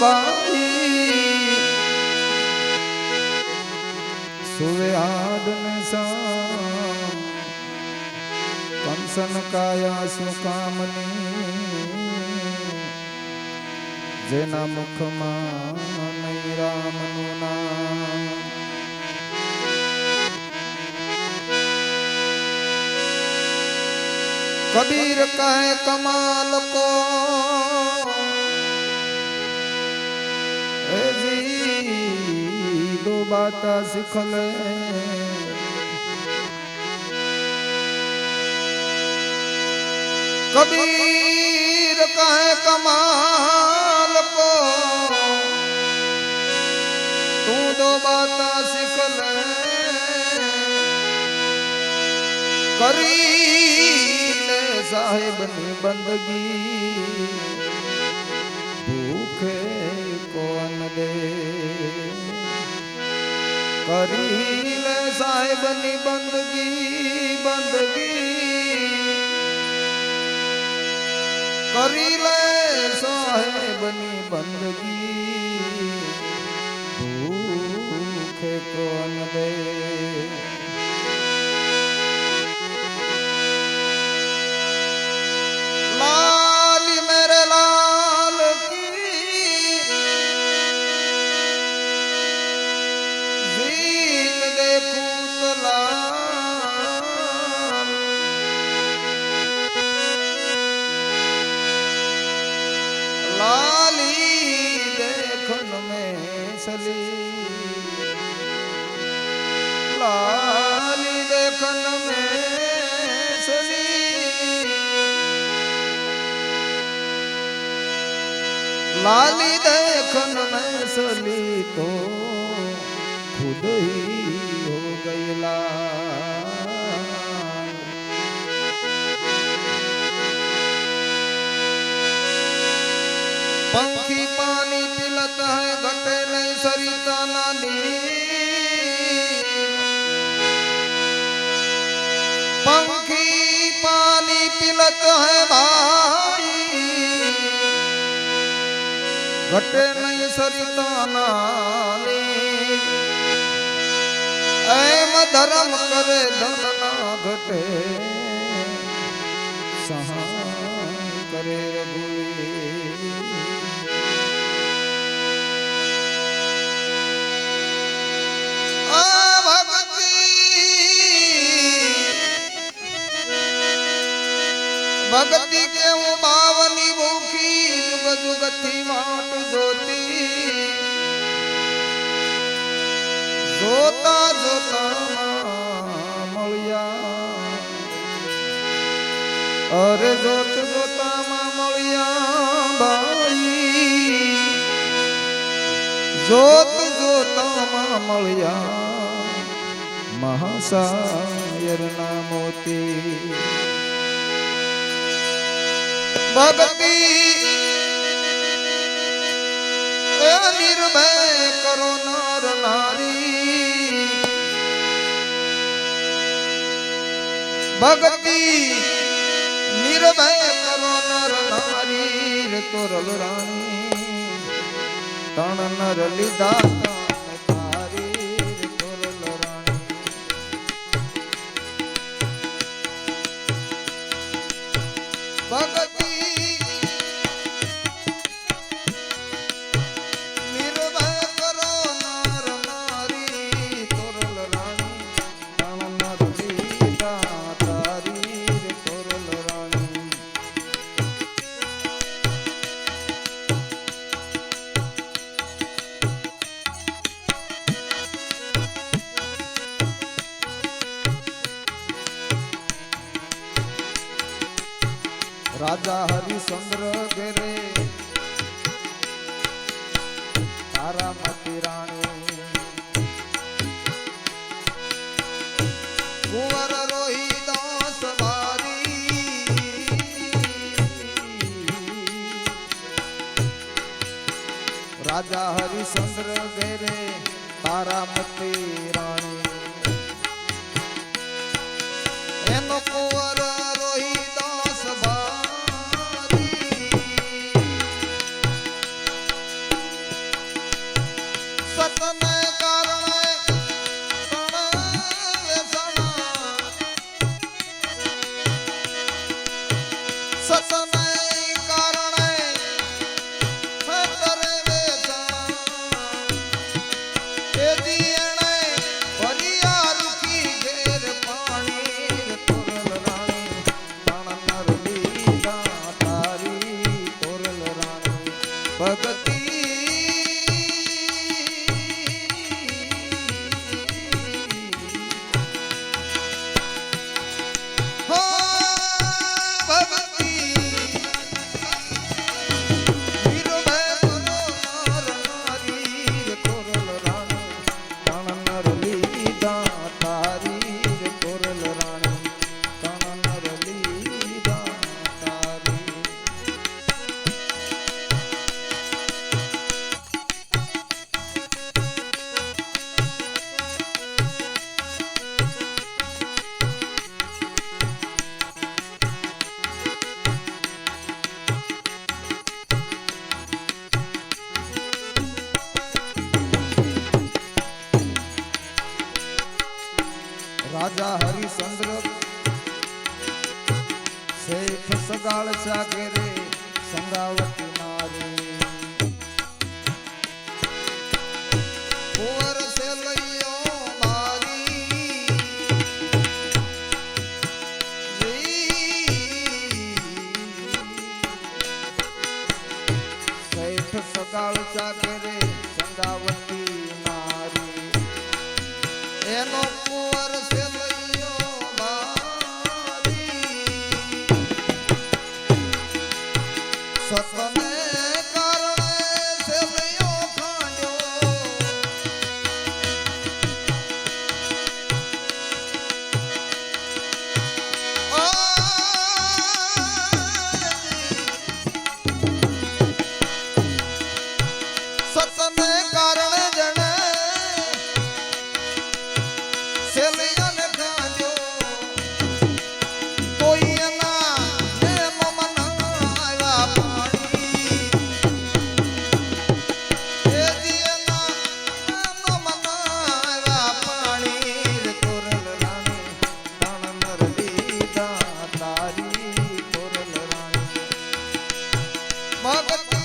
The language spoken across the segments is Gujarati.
बाई सुवे आडन सा कंसन काया सुकामनी जेना मुखમાં નહીં રામનું નામ कबीर कहे कमाल को ए जी दो बाता सिखले कबीर कहे कमाल को तू दो बाता सिखले करी साहेब ने बंदगी भूखे कौन दे करी ले साहेब ने बंदगी बंदगी करी ले साहेब ने बंदगी भूखे कौन दे लाली मेरे लाल की जीत देखूं तो लाली देखन में सली लाली देखन में सली लाली देखन में सली तो खुद ही हो गई लाल पंखी पानी पिलत है घटे नहीं सरिता नानी पंखी पानी पिलत है भाई घटे नहीं सरिता नानी एम धर्म करे धन ना घटे सहाय करे रघुवीर भक्ति के वो बावनी भूखी जुग जुग थी माट जोती जोता जोता मलिया अरे जोत जोता मलिया भाई जोत जोता मलिया महासायर ना मोती भक्ति निर्भय करो नर नारी भक्ति निर्भय करो नर नारी रे तोरल रानी तण नर लीधा तारी रे तोरल रानी भक्ति राजा हरिश्चंद्र गेरे तारामती रानी कुंवर रोहिदास बारी राजा हरिश्चंद्र गेरे तारामती रानी एनो कुंवर रोहिदास ભગતી હો ભગતી વીરો ભે કરો નર નારી કોરલ રાણી તણ નર લીધા તારી કોરલ રાણી તણ નર લીધા તારી રાજા હરિશ્ચંદ્ર શેઠ સગાળ સાગરે સંગાવતી નારી કુંવર સે લઈયો મારી શેઠ સગાળ સાગરે સંગાવતી નારી એનો કુંવર સે લઈયો મારી સતને કારણે સે લઈયો ખાંડ્યો સતને કારણે જણે સેલિયાને ખાંડ્યો કોઈ એના પ્રેમ મનાવ્યા પાણી એ જીના પ્રેમ મનાવ્યા પાણી રે કોરલ રાણી તણ નર લીધા તારી કોરલ રાણી ભગતી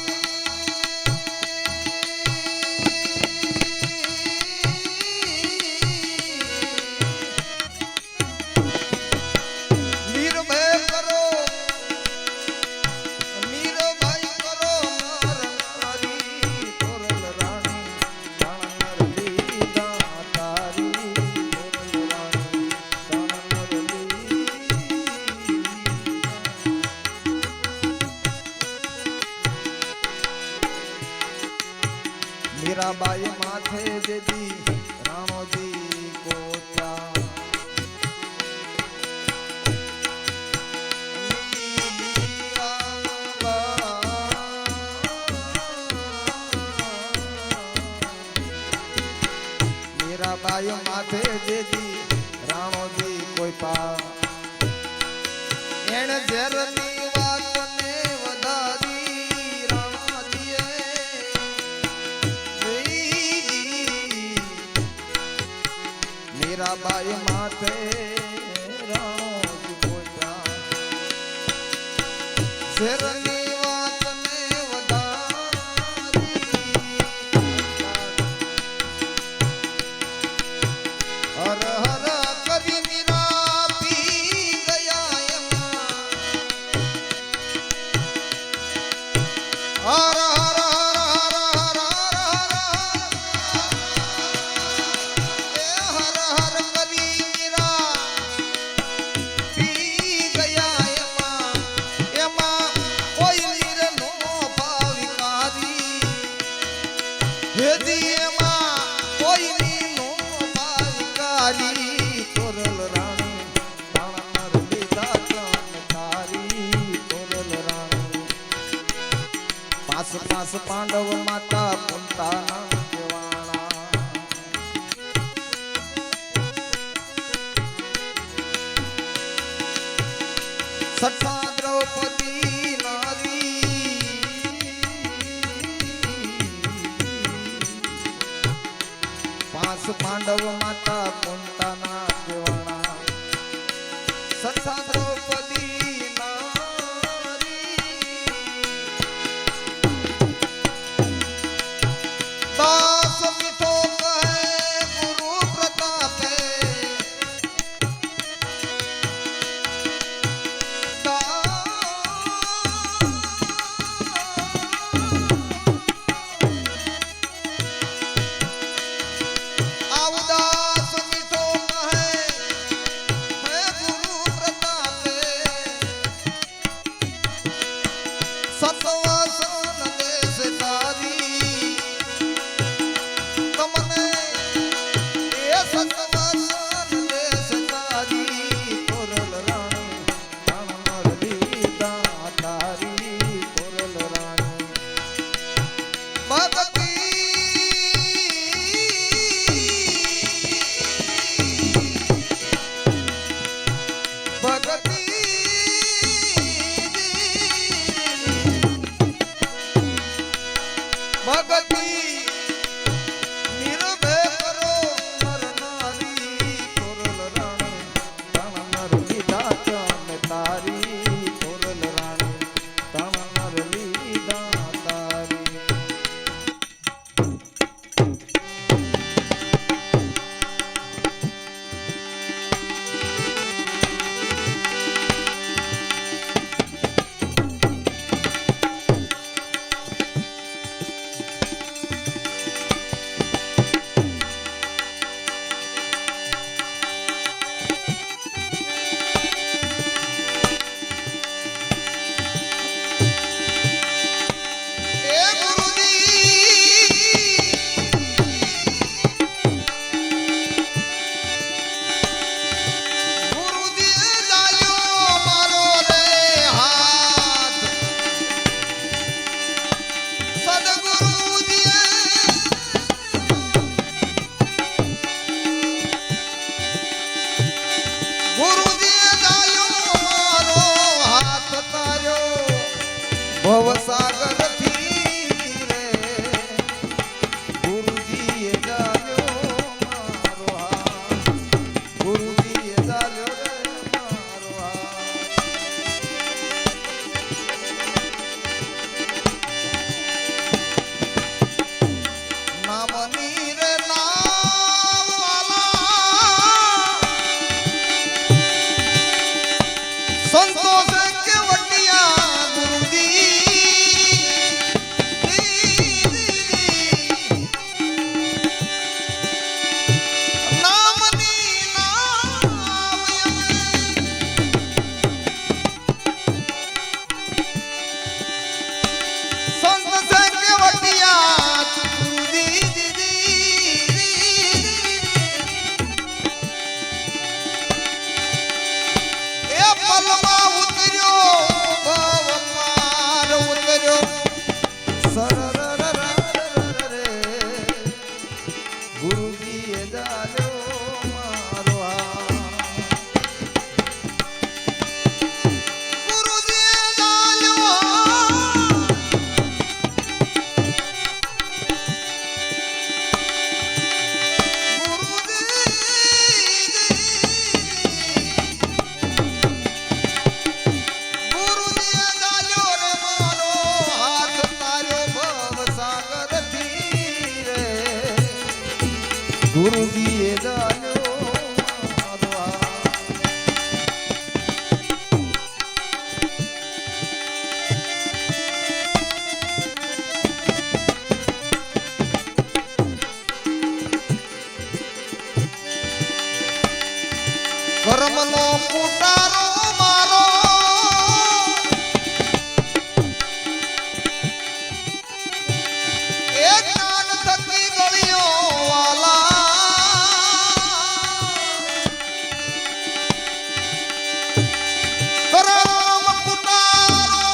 મીરાબાઈ માથે દેદી રાણોજી કોચા મીરાબાઈ માથે દેદી રાણોજી કોઈ પા એણે ઝેરની વાતને વધારી રાણાજીએ મીરાબાઈ માથે રાણોજી પોતા ઝેરની વાતને વધારી હર હર કરી મીરા પી ગયા એમાં હર હર પાસ પાંડવ માતા કુંતાના કેવાણા સઠા દ્રૌપદી નારી પાંચ પાંડવ માતા કુંતાના કેવાણા સઠા દ્રૌપદી दास मिठो कहे गुरु प्रतापे ભક્તિ ભક્તિ ભક્તિ નિર્ભય કરો નર નારી કોરલ રાણી તણ નર લીધા ચમે તારી કોરલ રાણી તણ નર લીધા તારી ભવસાગર થી રે ગુરુજીએ જાલ્યો મારો હાથ ગુરુજીએ જાલ્યો રે મારો હાથ નામની રે નામવાલા સંતોષ કે વટિયા ગુરુજી ગુરુજીએ જાલ્યો મારો ગુરુજીએ જાલ્યો ગુરુજીએ જાલ્યો રે મારો હાથ તાર્યો ભવસાગર થી રે ગુરુજીએ જાલ્યો મારો હાથ કર્મનો કુટારો મારો એ જ્ઞાન થકી ગળ્યો વાલા કર્મ કુટારો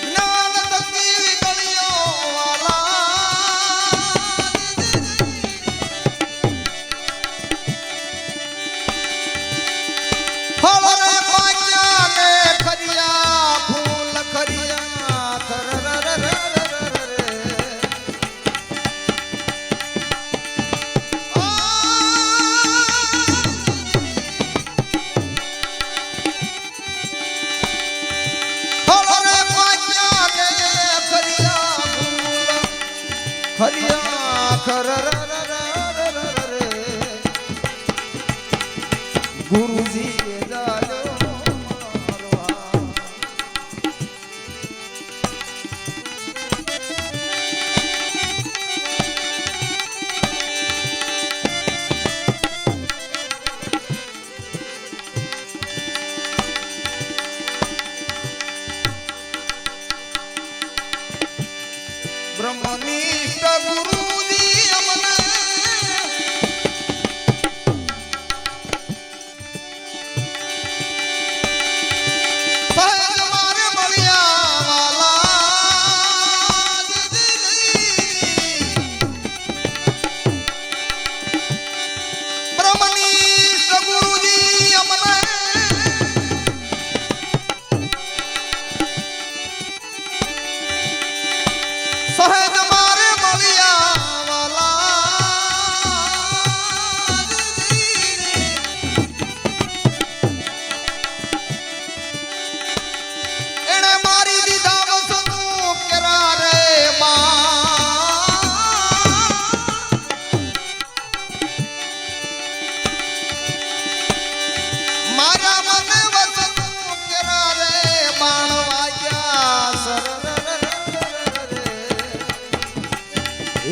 જ્ઞાન થકી ગળ્યો વાલા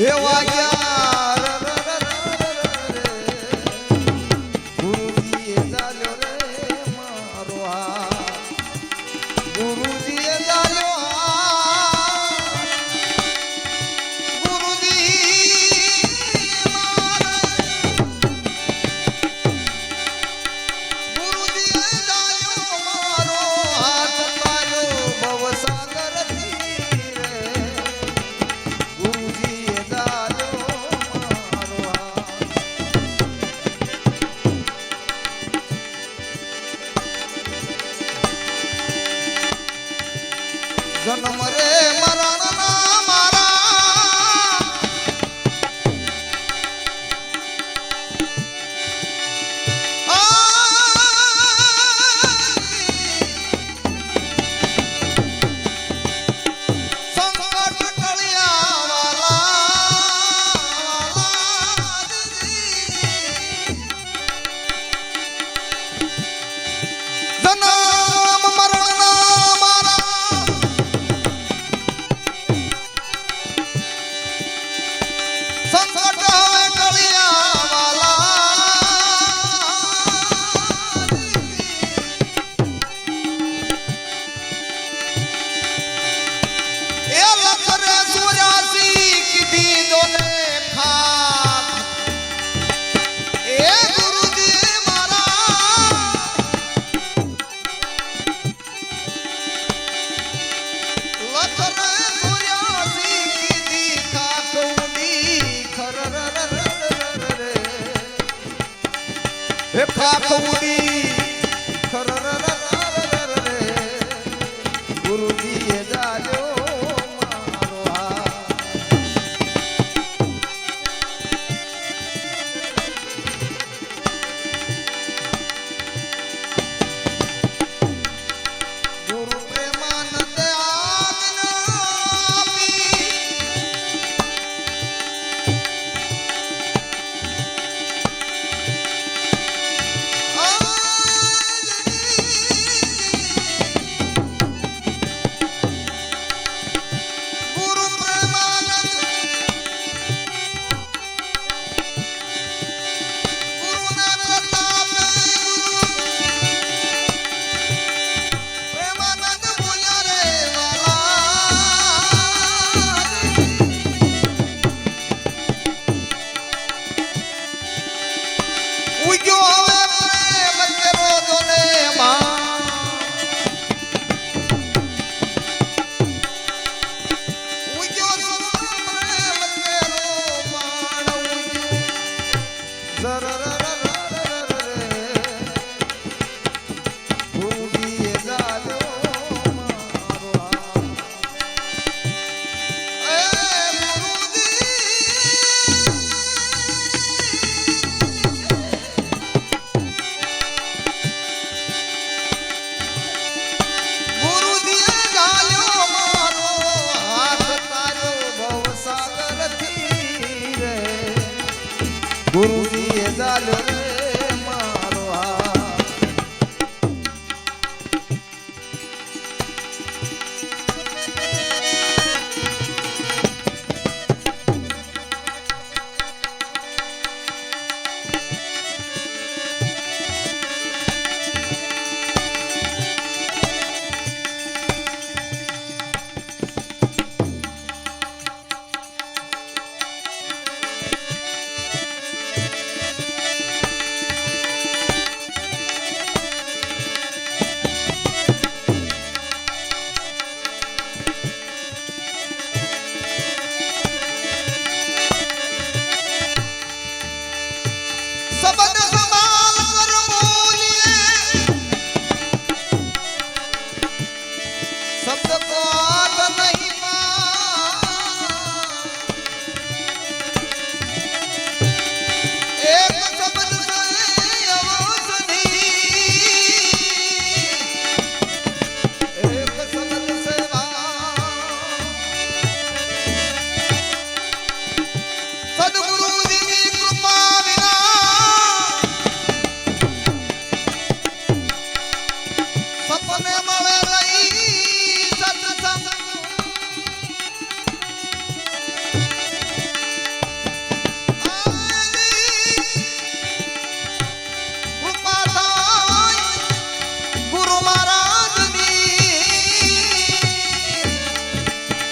એ વાગ્યા ર ર ર ર ર રે. ગુરુજીએ ચાલ્યો રે મારો હાથ. ગુરુજીએ ચાલ્યો હાથ. ગુરુજી ગુરુજીએ ચાલ્યો મારો હાથ તાર્યો ભવસાગરથી રે. ગુરુજીએ ચાલ્યો મારો હાથ. જન્મ રે મરણના મારા સંકટ ટળ્યા જન્મ મરણના મારા સંકટ હવે ટળ્યા વાલા. એ લખરે સુરાસી કીધી જોને ખાક. એ ગુરુજી મારા લખરે સુરાસી કીધી ખાક ઉડી ખર ર ર ર ર ર રે. એ ખાક ઉડી ખર ર ર ર ર ર રે. ગુરુજીએ ચાલ્યો મારો હાથ. ગુરુ પ્રેમાનંદ આજ્ઞા આપી. ગુરુ પ્રેમાનંદ ગુરુના પ્રતાપે પ્રેમાનંદ બોલ્યા રે વાલા. ઉગ્યો હવે પ્રેમ કેરો જોને માં. ઉગ્યો પ્રેમ કેરો બાણ ઉગ્યો. ઝર ર ર ર ર ર રે. ગુરુજીએ ચાલ્યો મારો હાથ. એ ગુરુજીએ ચાલ્યો મારો હાથ તાર્યો ભવસાગરથી રે. ગુરુજીએ ચાલ્યો રે મારો હાથ.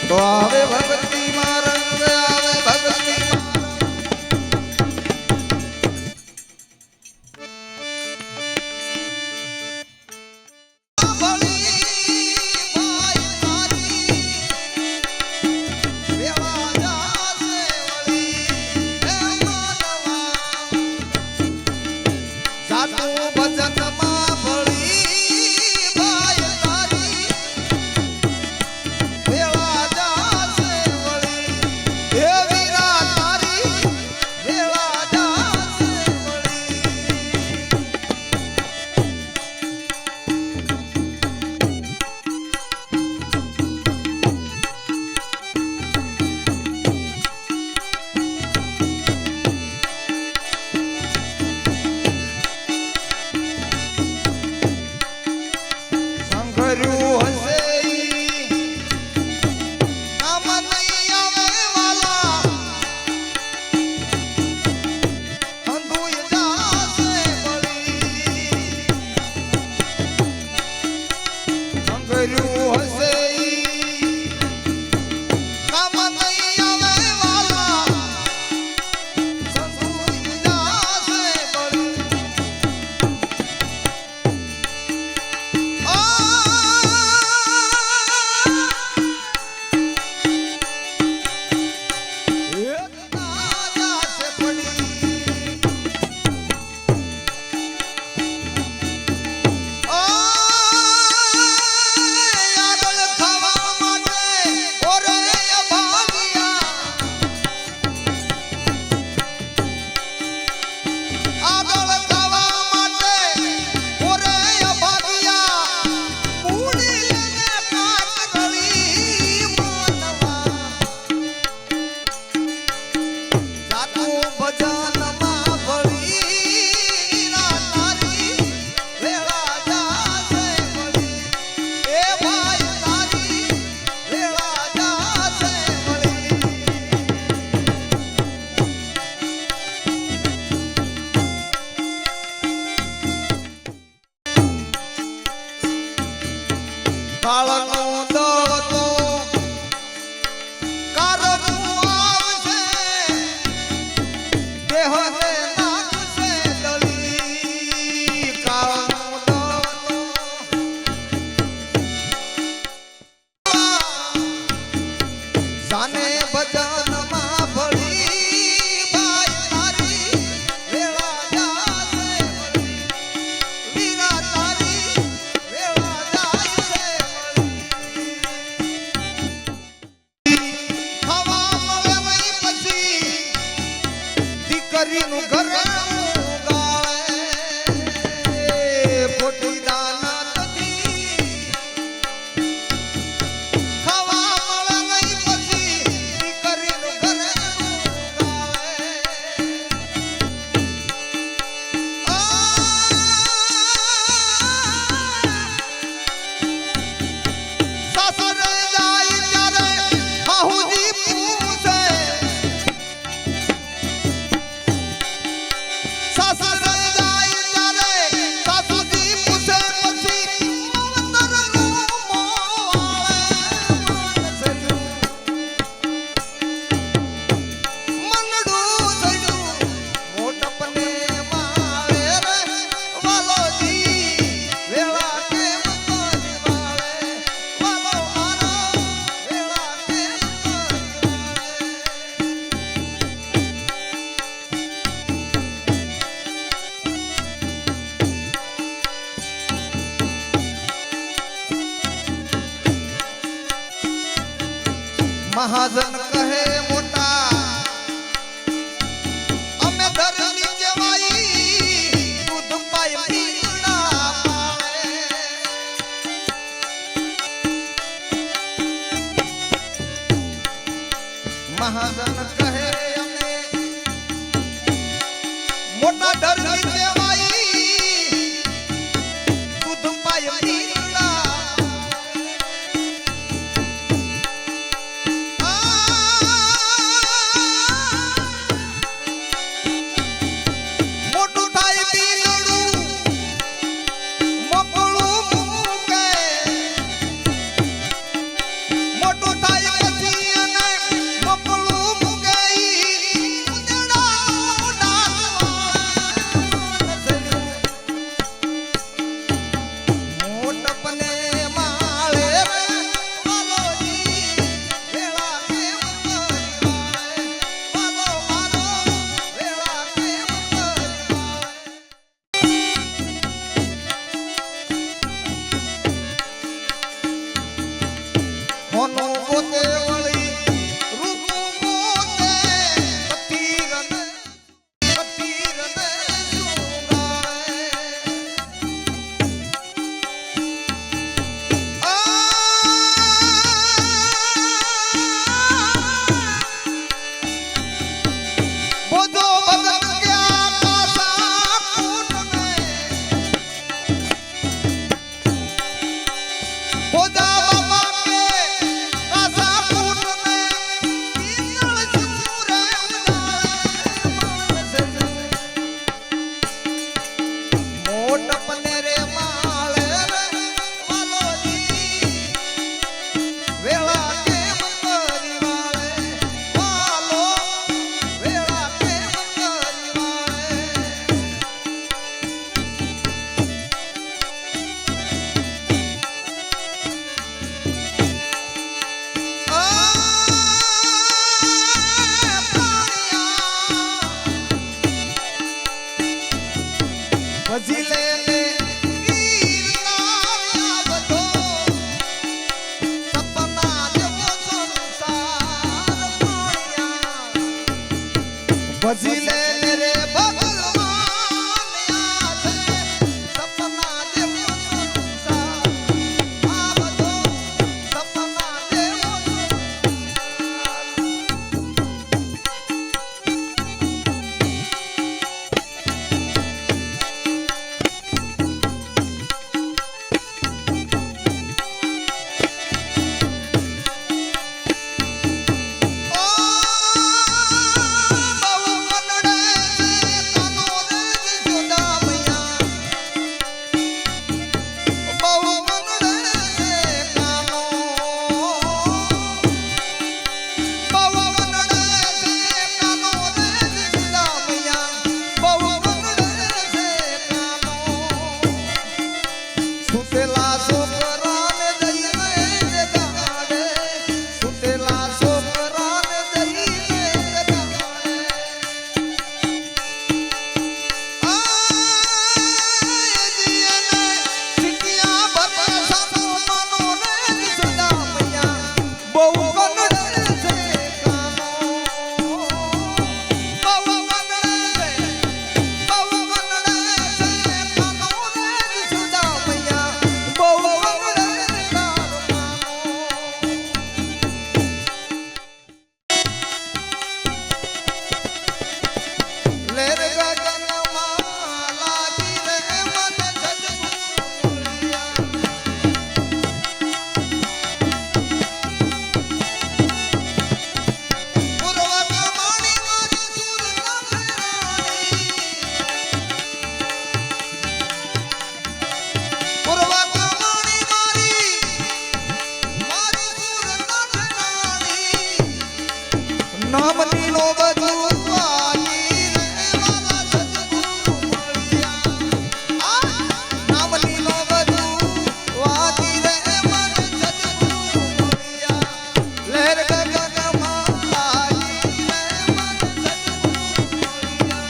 તો આવે ભક્તિમાં રંગ આવે ભક્તિમાં મહાજન કહે મોટા અમે ધરની કેવાઈ દૂધ પાય પીડા પાવે મહાજન કહે અમે મોટા ધરની કેવાઈ દૂધ પાય પીડા મોટું થાય મોનું પોતે વળી રૂપું પોતે કથિરને બોધો ભગત ક્યાં કાસા કૂટને બોધા બાબા કે કાસા કૂટને પિંગળ ચૂરે મોટ પને રે માળે વાલોજી વેળા કે મંગરી વાળે વાલો વેળા કે મંગરી વાળે ભજી લે ને ગીરનાર બધો સપના જેવો સંસાર પાણ્યા ભજી લે ને રે ભગવાન આ છે સપના જેવો સંસાર આ બધો સપના જેવો સુતેલા છોકરાને દઈને જગાડે સુતેલા છોકરાને દઈને જગાડે જીને સિટિયા બરસાનો માનો ને સુદા મૈયા બહુ કનડે છે કાનો બહુ કનડે છે કાનો ને સુદા મૈયા બહુ કનડે તારો કાનો લેર ગગનમાં લાગી રે મન સદગુરુયા પૂર્વ કમાણી મારી સુર નભરાણી પૂર્વ કમાણી મારી સુર નભરાણી નામની નો બધું વાલી રે વાલા સદગુરુ મળ્યા નામની નો બધું વાલી રે મન સદગુરુ મળ્યા લહેર ગગનમાં લાગી રે મન સદગુરુ મળ્યા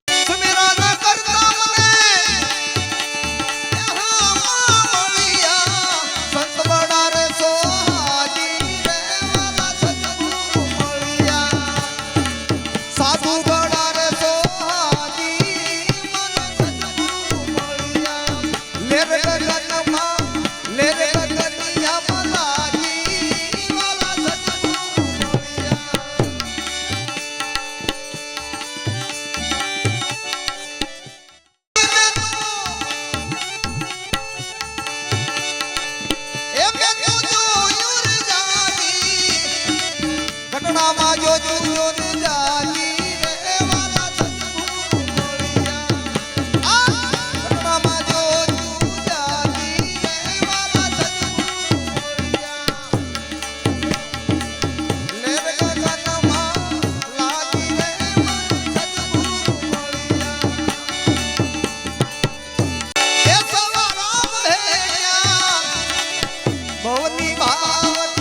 સુમેરા ના કરતા મને મળ્યા સંત બડા રે સોહાજી રે વાલા સદગુરુ મળ્યા સાધુ બડા રે સોહાજી મને સદગુરુ મળ્યા લેર ગગનિયા લાગી વાલા સદગુરુ મળ્યા ઘટનામાં જો જોર જાગી રે વાલા સદગુરુ મળ્યા ઘટનામાં જો જાગી રે વાલા સદગુરુ મળ્યા લેર ગગનમાં લાગી રે મન સદગુરુ મળ્યા એ સવા રામ હે ભવની ભાવત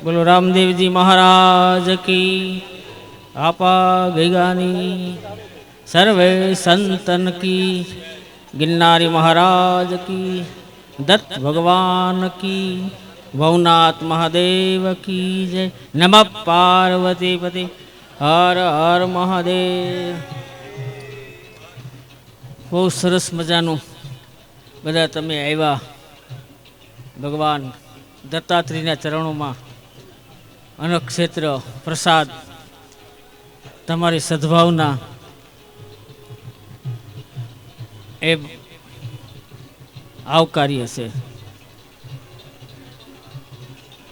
બોલો રામદેવજી મહારાજ કી આપા ગૈગાની સર્વે સંતન કી गिरनारी महाराज की दत्त भगवान की भवनाथ महादेव की जय नमः पार्वती पति हर हर મહાદેવ. બહુ સરસ મજાનું બધા તમે આવ્યા ભગવાન દત્તાત્રેયના ચરણોમાં અન્નક્ષેત્ર પ્રસાદ તમારી સદભાવના એ આવકાર્ય છે.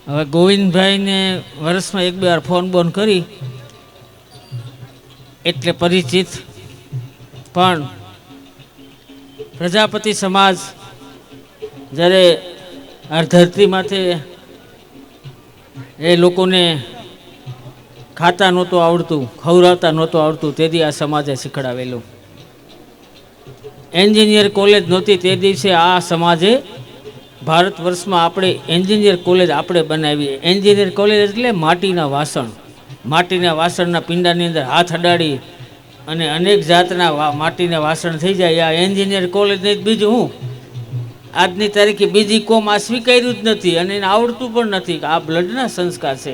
હવે ગોવિંદભાઈને વર્ષમાં એક બે વાર ફોન બોન કરી એટલે પરિચિત, પણ પ્રજાપતિ સમાજ જ્યારે આ ધરતી માથે એ લોકોને ખાતા નહોતું આવડતું, ખવડાવતા નહોતું આવડતું, તેથી આ સમાજે શીખડાવેલું. એન્જિનિયર કોલેજ નહોતી તે દિવસે આ સમાજે ભારત વર્ષમાં આપણે એન્જિનિયર કોલેજ આપણે બનાવી. એન્જિનિયર કોલેજ એટલે માટીના વાસણ, માટીના વાસણના પિંડાની અંદર હાથ અડાડી અને અનેક જાતના માટીના વાસણ થઈ જાય. આ એન્જિનિયર કોલેજ નહીં, બીજું હું આજની તારીખે બીજી કોમ આ સ્વીકાર્યું જ નથી અને એને આવડતું પણ નથી. આ બ્લડના સંસ્કાર છે.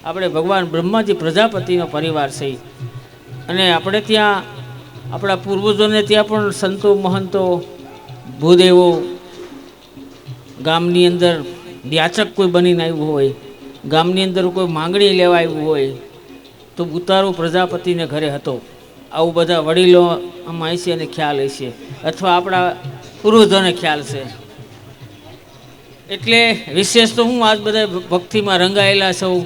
આપણે ભગવાન બ્રહ્માજી પ્રજાપતિનો પરિવાર છે અને આપણે ત્યાં આપણા પૂર્વજોને ત્યાં પણ સંતો મહંતો ભૂદેવો ગામની અંદર યાચક કોઈ બનીને આવ્યું હોય, ગામની અંદર કોઈ માંગણી લેવા આવ્યું હોય તો ઉતારો પ્રજાપતિને ઘરે હતો. આવું બધા વડીલો આમાં હશે અને ખ્યાલ હશે, અથવા આપણા પૂર્વજોને ખ્યાલ છે. એટલે વિશેષ તો હું આજ બધા ભક્તિમાં રંગાયેલા સૌ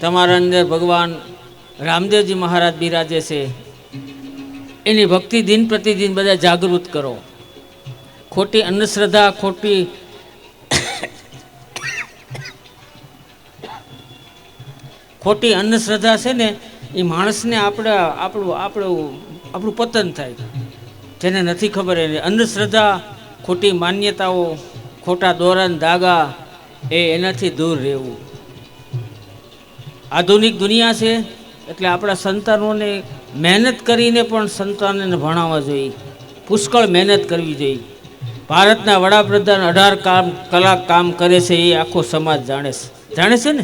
તમારા અંદર ભગવાન રામદેવજી મહારાજ બિરાજે છે. એની ભક્તિ દિન પ્રતિદિન બધા જાગૃત કરો. ખોટી અંધશ્રદ્ધા, ખોટી અંધશ્રદ્ધા છે ને એ માણસને આપણું પતન થાય. જેને નથી ખબર એને અંધશ્રદ્ધા, ખોટી માન્યતાઓ, ખોટા દોરાન ધાગા એનાથી દૂર રહેવું. આધુનિક દુનિયા છે એટલે આપણા સંતાનોને મહેનત કરીને પણ સંતાનોને ભણાવવા જોઈએ, પુષ્કળ મહેનત કરવી જોઈએ. ભારતના વડાપ્રધાન 18 કલાક કામ કરે છે એ આખો સમાજ જાણે છે ને.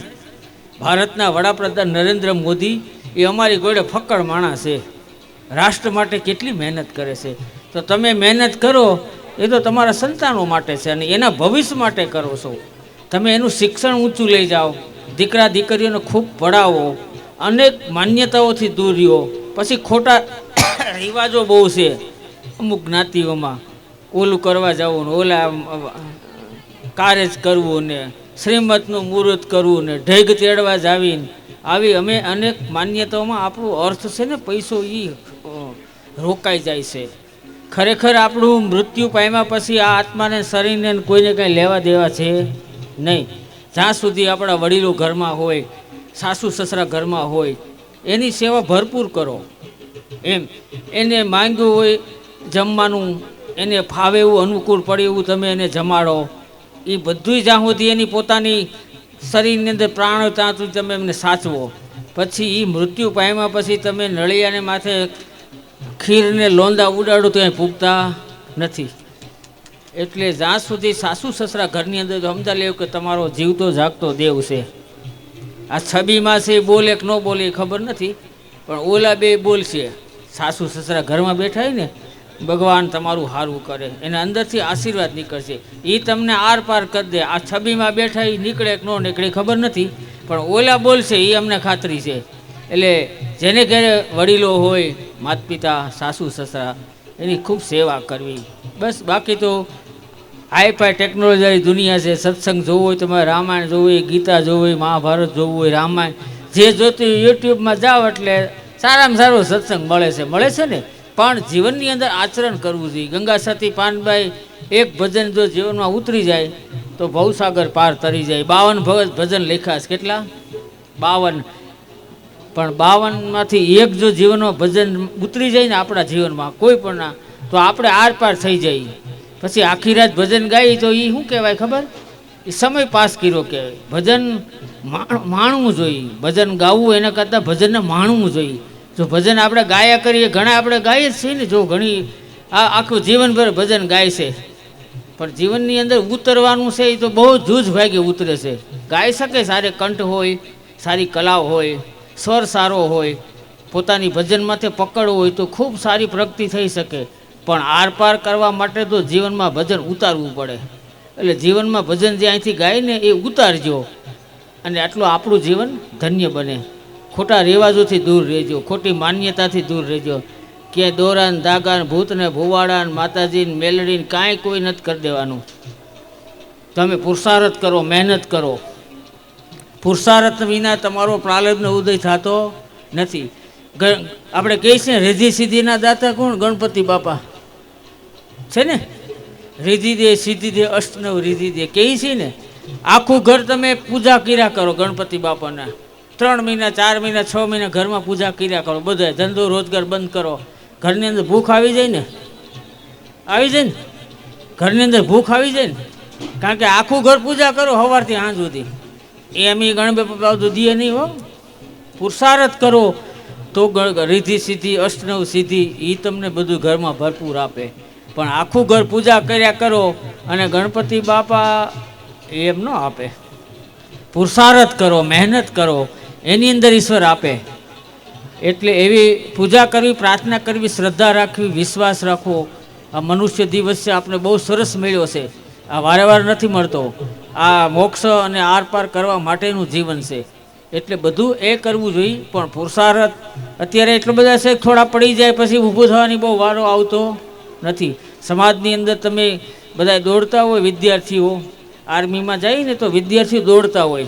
ભારતના વડાપ્રધાન નરેન્દ્ર મોદી એ અમારી ગોળે ફક્કડ માણસ છે. રાષ્ટ્ર માટે કેટલી મહેનત કરે છે. તો તમે મહેનત કરો એ તો તમારા સંતાનો માટે છે અને એના ભવિષ્ય માટે કરો છો. તમે એનું શિક્ષણ ઊંચું લઈ જાઓ, દીકરા દીકરીઓને ખૂબ પઢાવો, અનેક માન્યતાઓથી દૂર રહ્યો. પછી ખોટા રિવાજો બહુ છે અમુક જ્ઞાતિઓમાં, ઓલું કરવા જવું ને ઓલા કારેજ કરવું ને શ્રીમતનું મુહૂર્ત કરવું ને ઢેગ તેડવા જાવીને આવી અમે અનેક માન્યતાઓમાં આપણો અર્થ છે ને પૈસો એ રોકાઈ જાય છે. ખરેખર આપણું મૃત્યુ પામ્યા પછી આ આત્માને શરીરને કોઈને કાંઈ લેવા દેવા છે નહીં. જ્યાં સુધી આપણા વડીલો ઘરમાં હોય, સાસુ સસરા ઘરમાં હોય, એની સેવા ભરપૂર કરો. એમ એને માંગ્યું હોય જમવાનું, એને ફાવે એવું અનુકૂળ પડે એવું તમે એને જમાડો. એ બધું જ્યાં સુધી એની પોતાની શરીરની અંદર પ્રાણ હોય ત્યાં સુધી તમે એમને સાચવો. પછી એ મૃત્યુ પામ્યા પછી તમે નળિયાને માથે ખીરને લોંદા ઉડાડો તો અહીં પૂગતા નથી. એટલે જ્યાં સુધી સાસુ સસરા ઘરની અંદર તો સમજા લેવું કે તમારો જીવતો જાગતો દેવ છે. આ છબીમાં છે બોલે કે ન બોલે એ ખબર નથી, પણ ઓલા બે બોલશે. સાસુ સસરા ઘરમાં બેઠા હોય ને, ભગવાન તમારું સારું કરે, એના અંદરથી આશીર્વાદ નીકળશે. એ તમને આર પાર કરી દે. આ છબીમાં બેઠા એ નીકળે કે ન નીકળે ખબર નથી, પણ ઓલા બોલશે એ અમને ખાતરી છે. એટલે જેને ઘરે વડીલો હોય, માતા પિતા, સાસુ સસરા, એની ખૂબ સેવા કરવી બસ. બાકી તો હાઈફાઈ ટેકનોલોજી દુનિયા છે. સત્સંગ જોવો હોય, તમારે રામાયણ જોવું હોય, ગીતા જોવું હોય, મહાભારત જોવું હોય, રામાયણ જે જોતું યુટ્યુબમાં જાઓ એટલે સારામાં સારો સત્સંગ મળે છે ને. પણ જીવનની અંદર આચરણ કરવું જોઈએ. ગંગા સતી પાનબાઈ એક ભજન જો જીવનમાં ઉતરી જાય તો ભવસાગર પાર તરી જાય. 52 ભજન લખ્યા છે. કેટલા? 52. પણ 52માંથી એક જો જીવનમાં ભજન ઉતરી જાય ને આપણા જીવનમાં કોઈ પણ ના, તો આપણે આર પાર થઈ જઈએ. પછી આખી રાત ભજન ગાઈ તો એ શું કહેવાય ખબર? એ સમય પાસ કર્યો કહેવાય. ભજન માણવું જોઈએ. ભજન ગાવું એના કરતાં ભજનને માણવું જોઈએ. જો ભજન આપણે ગાયા કરીએ, ઘણા આપણે ગાઈએ જ છીએ ને, જો ઘણી આખું જીવનભર ભજન ગાય છે, પણ જીવનની અંદર ઉતરવાનું છે એ તો બહુ જૂજ ભાગે ઉતરે છે. ગાઈ શકે, સારે કંઠ હોય, સારી કલા હોય, સ્વર સારો હોય, પોતાની ભજનમાંથી પકડ હોય તો ખૂબ સારી પ્રગતિ થઈ શકે. પણ આરપાર કરવા માટે તો જીવનમાં ભજન ઉતારવું પડે. એટલે જીવનમાં ભજન જે અહીંથી ગાય ને એ ઉતારજો, અને આટલું આપણું જીવન ધન્ય બને. ખોટા રિવાજોથી દૂર રહેજો, ખોટી માન્યતાથી દૂર રહેજો. કે દોરાન ધાગાન ભૂતને ભુવાડાન માતાજીને મેલડીને કાંઈ કોઈ નથી કરી દેવાનું. તમે પુરુષાર્થ કરો, મહેનત કરો. પુરુષાર્થ વિના તમારો પ્રારબ્ધનો ઉદય થતો નથી. આપણે કહીએ છીએ રીધિ સિદ્ધિના દાતા કોણ? ગણપતિ બાપા છે ને. રીધિ દે સિદ્ધિ દે અષ્ટનવ રીધિ દે કહીએ છીએ ને. આખું ઘર તમે પૂજા કર્યા કરો ગણપતિ બાપાના. 3 મહિના 4 મહિના 6 મહિના ઘરમાં પૂજા કર્યા કરો. બધા ધંધો રોજગાર બંધ કરો. ઘરની અંદર ભૂખ આવી જાય ને, આવી જાય ને, ઘરની અંદર ભૂખ આવી જાય ને. કારણ કે આખું ઘર પૂજા કરો સવારથી સાંજ સુધી. એમ એ ગણપતિ બાપા તો દીએ નહીં હો. પુરુષાર્થ કરો તો રીધિ સિદ્ધિ અષ્ટનવ સિદ્ધિ એ તમને બધું ઘરમાં ભરપૂર આપે. પણ આખું ઘર પૂજા કર્યા કરો અને ગણપતિ બાપા એમ ન આપે. પુરુષાર્થ કરો, મહેનત કરો, એની અંદર ઈશ્વર આપે. એટલે એવી પૂજા કરવી, પ્રાર્થના કરવી, શ્રદ્ધા રાખવી, વિશ્વાસ રાખવો. આ મનુષ્ય દિવસ છે, આપણે બહુ સરસ મળ્યો છે. આ વારે વાર નથી મળતો. આ મોક્ષ અને આરપાર કરવા માટેનું જીવન છે. એટલે બધું એ કરવું જોઈએ. પણ પુરુષાર્થ અત્યારે એટલો બધા છે, થોડા પડી જાય પછી ઊભું થવાની બહુ વારો આવતો નથી. સમાજની અંદર તમે બધા દોડતા હોય, વિદ્યાર્થીઓ આર્મીમાં જાય ને તો વિદ્યાર્થીઓ દોડતા હોય,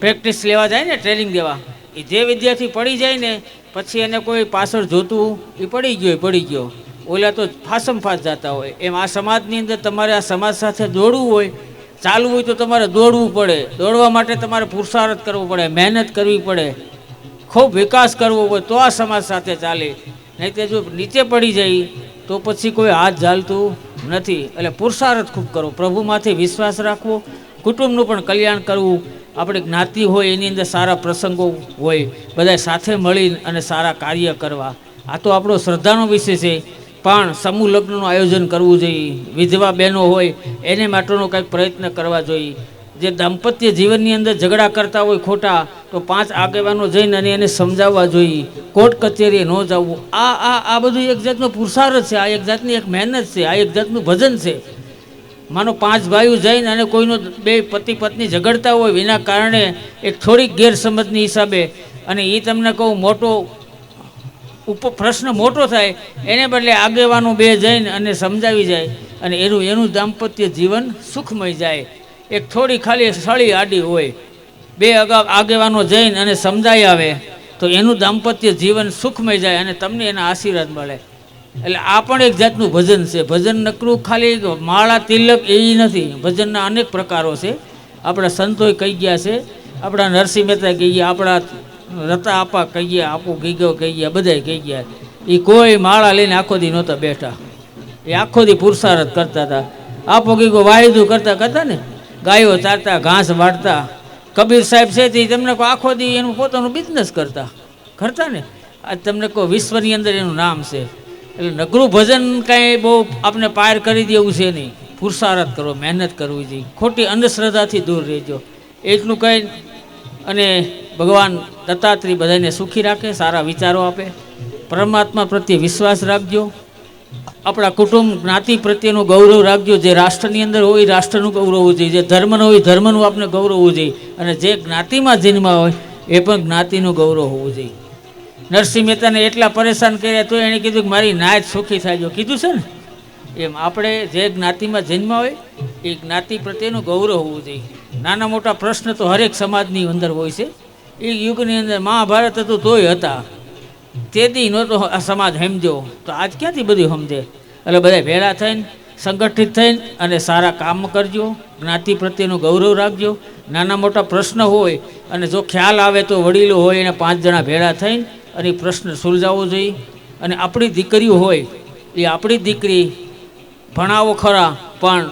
પ્રેક્ટિસ લેવા જાય ને, ટ્રેનિંગ દેવા. એ જે વિદ્યાર્થી પડી જાય ને પછી એને કોઈ પાછળ જોતું, એ પડી ગયો. ઓલા તો ફાસમ ફાસ જતા હોય. એમ આ સમાજની અંદર તમારે આ સમાજ સાથે દોડવું હોય, ચાલવું હોય તો તમારે દોડવું પડે. દોડવા માટે તમારે પુરુષાર્થ કરવો પડે, મહેનત કરવી પડે, ખૂબ વિકાસ કરવો હોય તો આ સમાજ સાથે ચાલે. નહીં તો જો નીચે પડી જાય તો પછી કોઈ હાથ ઝાલતું નથી. એટલે પુરુષાર્થ ખૂબ કરો, પ્રભુમાંથી વિશ્વાસ રાખવો, કુટુંબનું પણ કલ્યાણ કરવું. આપણે જ્ઞાતિ હોય એની અંદર સારા પ્રસંગો હોય, બધા સાથે મળી અને સારા કાર્ય કરવા. આ તો આપણો શ્રદ્ધાનો વિષય છે. પણ સમૂહ લગ્નનું આયોજન કરવું જોઈએ. વિધવા બહેનો હોય એને માટેનો કંઈક પ્રયત્ન કરવા જોઈએ. જે દાંપત્ય જીવનની અંદર ઝઘડા કરતા હોય ખોટા, તો 5 આગેવાનો જઈને અને એને સમજાવવા જોઈએ. કોર્ટ કચેરીએ ન જવું. આ બધું એક જાતનો પુરુષાર્થ છે. આ એક જાતની એક મહેનત છે. આ એક જાતનું ભજન છે. માનો 5 ભાઈઓ જઈને અને કોઈનો 2 પતિ પત્ની ઝઘડતા હોય વિના કારણે, એક થોડીક ગેરસમજની હિસાબે, અને એ તમને કહું મોટો પ્રશ્ન મોટો થાય, એને બદલે આગેવાનો 2 જઈને અને સમજાવી જાય અને એનું દાંપત્ય જીવન સુખમય જાય. એક થોડી ખાલી સળી આડી હોય, 2 આગેવાનો જઈને અને સમજાઈ આવે તો એનું દાંપત્ય જીવન સુખમય જાય અને તમને એના આશીર્વાદ મળે. એટલે આ પણ એક જાતનું ભજન છે. ભજન નકરું ખાલી માળા તિલક એ નથી. ભજનના અનેક પ્રકારો છે. આપણા સંતોએ કહી ગયા છે, આપણા નરસિંહ મહેતા કહી ગયા, આપણા રતા આપા કહી ગયા, આપો ગીગો કહી ગયા, બધાય કહી ગયા. એ કોઈ માળા લઈને આખો દી નહોતા બેઠા. એ આખો દી પુરુષાર્થ કરતા હતા. આપો ગીગો વાયદું કરતા ને, ગાયો ચારતા, ઘાસ વાળતા. કબીર સાહેબ છે તે તમને કહો આખો દી એનું પોતાનું બિઝનેસ કરતા ને. આજ તમને કહો વિશ્વની અંદર એનું નામ છે. એટલે નગરું ભજન કાંઈ બહુ આપણે પાર કરી દેવું છે નહીં. પુરુષાર્થ કરો, મહેનત કરવી જોઈએ. ખોટી અંધશ્રદ્ધાથી દૂર રહેજો. એટલું કંઈ. અને ભગવાન દત્તાત્રેય બધાને સુખી રાખે, સારા વિચારો આપે. પરમાત્મા પ્રત્યે વિશ્વાસ રાખજો. આપણા કુટુંબ જ્ઞાતિ પ્રત્યેનું ગૌરવ રાખજો. જે રાષ્ટ્રની અંદર હોય રાષ્ટ્રનું ગૌરવ હોવું જોઈએ. જે ધર્મનો હોય ધર્મનું આપણે ગૌરવ હોવું જોઈએ. અને જે જ્ઞાતિમાં જન્મા હોય એ પણ જ્ઞાતિનું ગૌરવ હોવું જોઈએ. નરસિંહ મહેતાને એટલા પરેશાન કર્યા તો એણે કીધું કે મારી નાત સુખી થાય. કીધું છે ને એમ આપણે જે જ્ઞાતિમાં જન્મ હોય એ જ્ઞાતિ પ્રત્યેનું ગૌરવ હોવું જોઈએ. નાના મોટા પ્રશ્ન તો હરેક સમાજની અંદર હોય છે. એ યુગની અંદર મહાભારત હતું તોય હતા. તેથી નહોતો આ સમાજ સમજો તો આજ ક્યાંથી બધું સમજે. એટલે બધા ભેળા થઈને સંગઠિત થઈને અને સારા કામ કરજો. જ્ઞાતિ પ્રત્યેનું ગૌરવ રાખજો. નાના મોટા પ્રશ્ન હોય અને જો ખ્યાલ આવે તો વડીલો હોય એને 5 જણા ભેળા થઈને અને પ્રશ્ન સુલઝાવવો જોઈએ. અને આપણી દીકરીઓ હોય એ આપણી દીકરી ભણાવો ખરા, પણ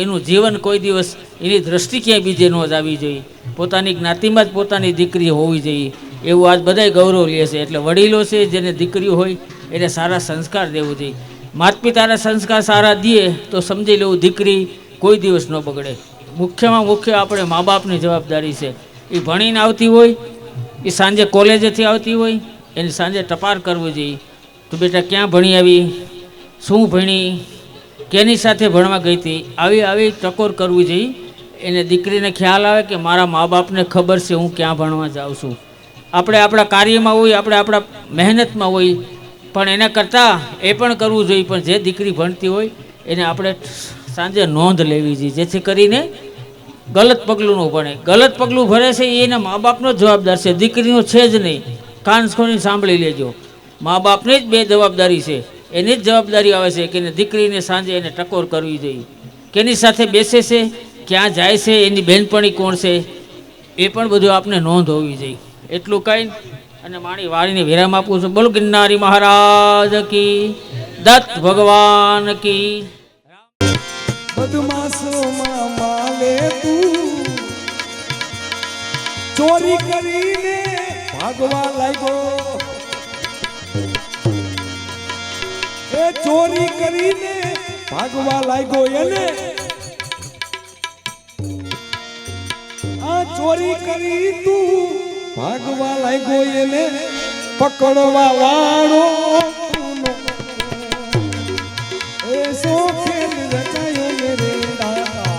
એનું જીવન કોઈ દિવસ એની દ્રષ્ટિ ક્યાંય બીજે ન જ આવી જોઈએ. પોતાની જ્ઞાતિમાં જ પોતાની દીકરી હોવી જોઈએ એવું આજ બધાય ગૌરવ લે છે. એટલે વડીલો છે જેને દીકરીઓ હોય એને સારા સંસ્કાર દેવું જોઈએ. માતા પિતાના સંસ્કાર સારા દે તો સમજી લેવું દીકરી કોઈ દિવસ ન બગડે. મુખ્યમાં મુખ્ય આપણે મા બાપની જવાબદારી છે. એ ભણીને આવતી હોય, એ સાંજે કોલેજેથી આવતી હોય, એને સાંજે ટપાર કરવું જોઈએ. તો બેટા ક્યાં ભણી આવી, શું ભણી, કેની સાથે ભણવા ગઈ હતી, આવી ટકોર કરવી જોઈએ. એને દીકરીને ખ્યાલ આવે કે મારા મા બાપને ખબર છે હું ક્યાં ભણવા જાઉં છું. આપણે આપણા કાર્યમાં હોય, આપણે આપણા મહેનતમાં હોય, પણ એના કરતાં એ પણ કરવું જોઈએ. પણ જે દીકરી ભણતી હોય એને આપણે સાંજે નોંધ લેવી જોઈએ, જેથી કરીને ગલત પગલું ન ભણે. ગલત પગલું ભરે છે એ એના મા બાપનો જ જવાબદાર છે, દીકરીનો છે જ નહીં. કાન ખોલીને સાંભળી લેજો, મા બાપની જ બે જવાબદારી છે. એની જ જવાબદારી આવે છે કે એને દીકરીને સાંજે એને ટકોર કરવી જોઈએ. કેની સાથે બેસે છે, ક્યાં જાય છે, એની બહેનપણી કોણ છે, એ પણ બધું આપને નોંધ હોવી જોઈએ. એટલું કહી અને મારી વાણીને વિરામ આપું છું. બોલો ગિરનારી મહારાજ કી, દત્ત ભગવાન કી. બદમાશોમાં માલે તું ચોરી કરીને ભાગવા લાગ્યો, એ ચોરી કરીને ભાગવા લાગ્યો. એને આ ચોરી કરી તું ભાગવા લાગ્યો, એને પકડવા વાળો એ સો ખેલ રચાયો મેરે દાદા.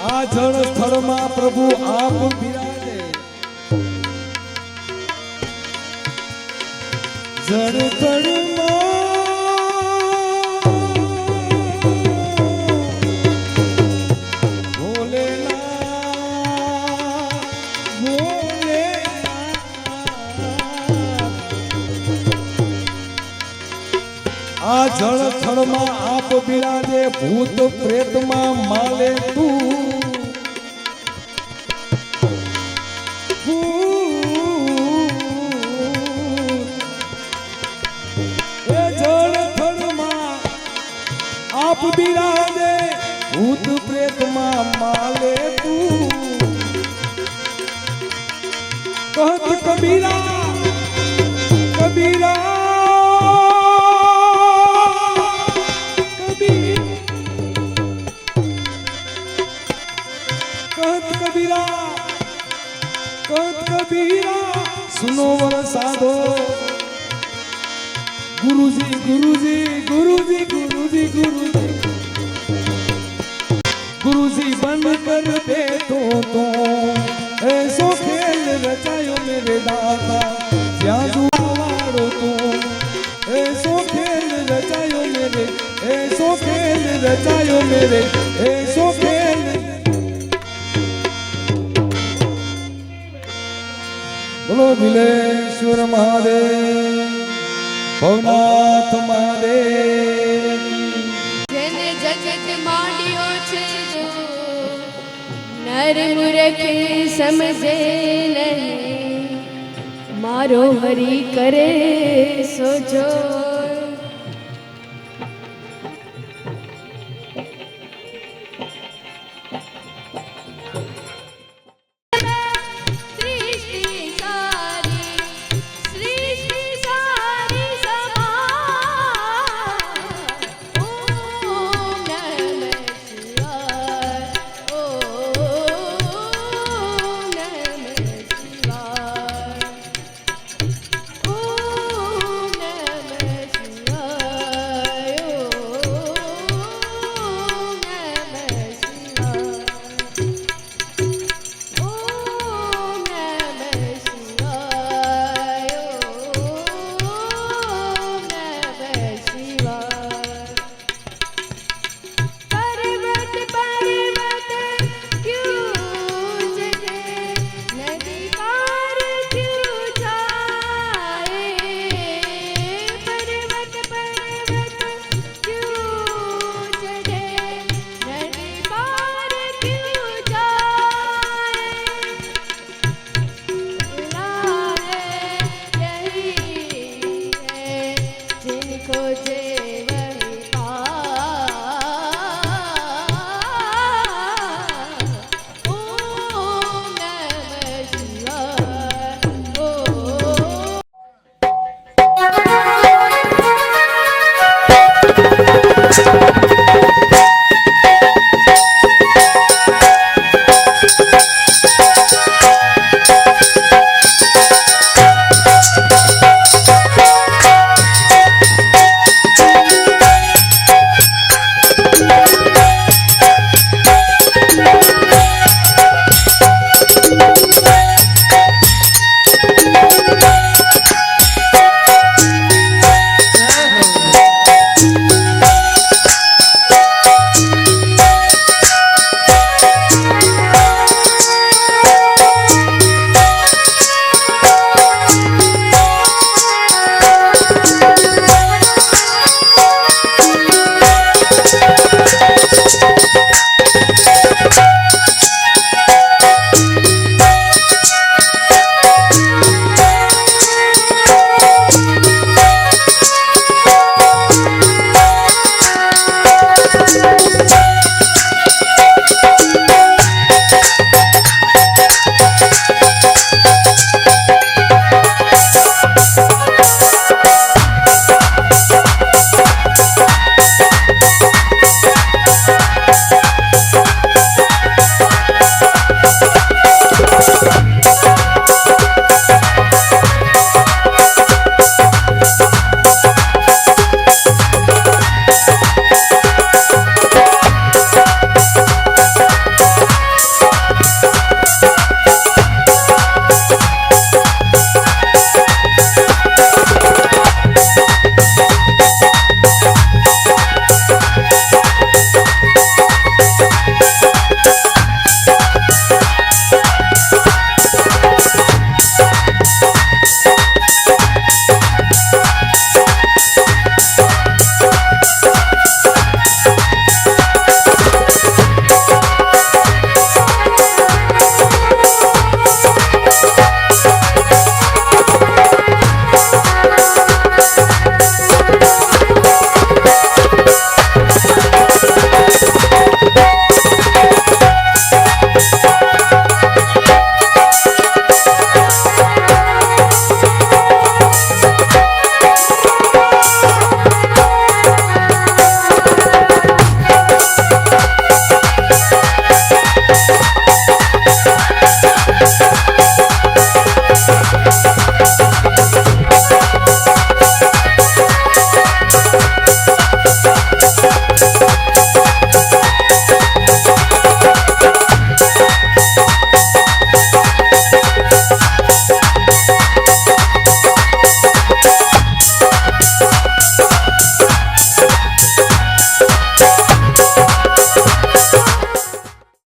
આ જળ સ્થળમાં પ્રભુ આપ બિરાજે, જળ સ્થળમાં આ જળ સ્થળમાં આપ બિરાજે, ભૂત પ્રેતમાં માલે તું. એ જળ સ્થળમાં આપ બિરાજે, ભૂત પ્રેતમાં માલે તું. કહત કબીરા કબીરા सुनो साधो. गुरुजी गुरुजी गुरुजी गुरुजी गुरुजी गुरुजी बन कर बैठो तो ऐसो खेल रचायो मेरे दाता. वाड़ो तो ऐसो खेल रचायो मेरे, ऐसो खेल रचायो मेरे, ऐसो खेल. बोलो बिलेश्वर महादेव, भवनाथ महादेव. જેને જગત માંડ્યો છે જો નર મૂરખ સમજે નહીં, મારો હરી કરે સોજો.